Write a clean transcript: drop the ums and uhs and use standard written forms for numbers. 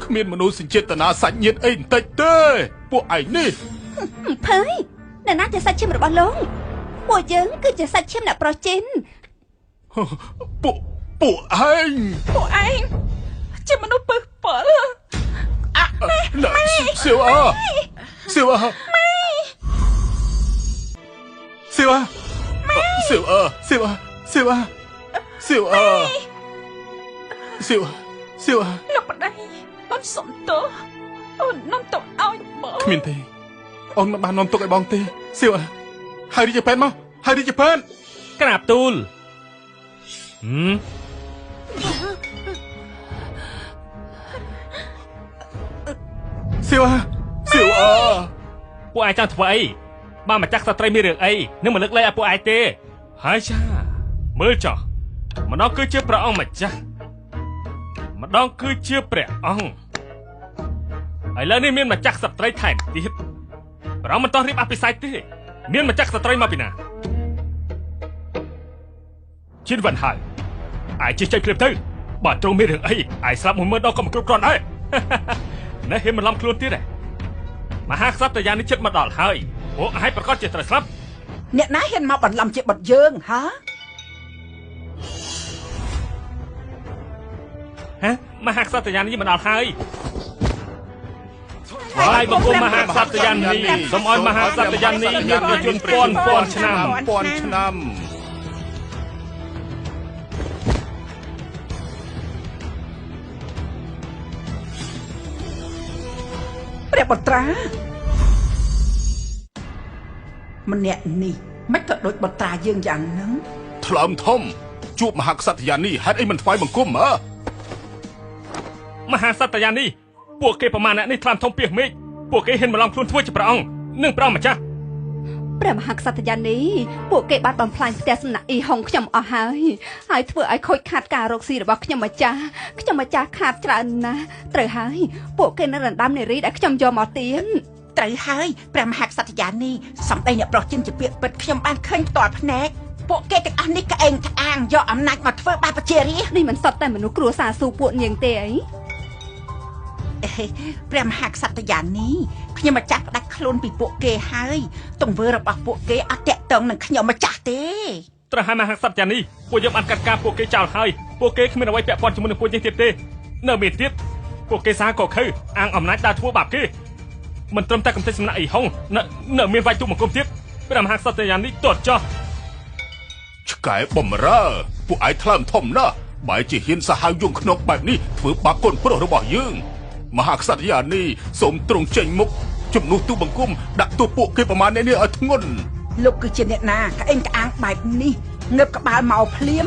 គ្មានមនុស្សចេតនាសាច់ញាតិអីបន្តិចទេពួកឯងនេះភើយអ្នកណាជាសាច់ឈាមរបស់លោកពួកយើងគឺជាសាច់ឈាមអ្នកប្រុសចិនពួកឯងជាមនុស្សពឹសពលសៀវអើសៀវអើសៀវអើសៀវអើសៀវអើសៀវអើសៀវអើសៀវសៀវលោកប្តីអូនសុំទោសអូននាំទុកឲ្យបងគ្មានទេអូនមិនបាននាំទុកឲ្យបងទេសៀវហើយរីជាពេនមកហើយរីជាពេនក្រាបទូលសៀវពួកឯងចង់ធ្វើអីបានម្ចាស់ស្ត្រីមានរឿងអីនឹងមកលើកលែងឲ្យពួកឯងទេហើយចាមើលចោះម្ដងគឺជាព្រះអង្គម្ចាស់ម្ដងគឺជាព្រះអង្គឥឡូវនេះមានម្ចាស់ស្ត្រីថែមទៀតព្រះអង្គមិនតោះរៀបអភិសេកទេមានម្ចាស់ស្ត្រីមកពីណាជិនវ៉ាន់ហើយឯងជិះចេញព្រាបទៅបើត្រង់មានរឿងអីឯងស្លាប់10000ដងក៏មិនគ្រប់គ្រាន់ដែរនៅហ៊ានបន្លំខ្លួនទៀតមហាក្សត្រយានេះចិត្តមកដល់ហើយពួកឯងប្រកាសជាត្រូវស្លាប់អ្នកណាហ៊ានមកបន្លំជាបុតយើងហ៎មហាក្សត្រយានេះមកដល់ហើយហើយបង្គំមហាក្សត្រយានេះសូមឲ្យមហាក្សត្រយានេះមានប្រជញ្ញពាន់ឆ្នាំព្រះបុត្រាម្នាក់នេះមិនក៏ដូចបុត្រាយើងយ៉ាងហ្នឹងថ្លើមធំជួបមហាក្សត្រយានេះហេតុអីមិនថ្វាយបង្គំមហាក្សត្រយានេះពួកគេប្រមាណអ្នកនេះថ្លើមធំពីមេឃពួកគេហ៊ានបន្លំខ្លួនធ្វើជាព្រះអង្គនិងព្រះម្ចាស់ព្រះមហាក្សត្រយានេះពួកគេបានបំផ្លាញផ្ទះសំណាក់អ៊ីហុងខ្ញុំអស់ហើយធ្វើឲ្យខូចខាតការរកស៊ីរបស់ខ្ញុំម្ចាស់ខាតច្រើនណាស់ត្រូវហើយពួកគេនៅរំដំនារីដែលខ្ញុំយកមកទៀនត្រូវហើយព្រះមហាក្សត្រយានេះសម្ដីអ្នកប្រុសចិនជាពាក្យពិតខ្ញុំបានឃើញផ្ទាល់ភ្នែកពួកគេទាំងអស់នេះក្អេងក្អាងយកអំណាចមកធ្វើបាបប្រជារាស្ត្រនេះមិនសុទ្ធតែមនុស្សគ្រួសារស៊ូពួកនាងទេអីព្រះមហាក្សត្រយានេះខ្ញុំម្ចាស់ផ្ដាច់ខ្លួនពីពួកគេហើយទង្វើរបស់ពួកគេអត់តាក់ទងនឹងខ្ញុំម្ចាស់ទេត្រូវហើយមហាក្សត្រយានេះពួកយើងបានកាត់ការពួកគេចោលហើយពួកគេគ្មានអ្វីពាក់ព័ន្ធជាមួយនឹងពួកយើងទៀតទេនៅមានទៀតពួកគេសាក៏ខើអាងអំណាចដើរធ្វើបាបគេមិនត្រឹមតែកំទេចសំណាក់អ៊ីហុងនៅមានវាយទុកបង្គំទៀតព្រះមហាក្សត្រយានេះទាត់ចោះឆ្កែបំរើពួកឯងថ្លើមធំណាស់បែរជាហ៊ានសាហាវយងខ្នងបែបនេះធ្វើបាបកូនប្រុសរបស់យើងមហាក្សត្រយានេះសូមទ្រង់ចេញមុខជំនួសទូបង្គំដាក់ទោសពួកគេប្រមាណនេះឲ្យធ្ងន់លោកគឺជាអ្នកណាក្អេងក្អាងបែបនេះងើបក្បាលមកភ្លាម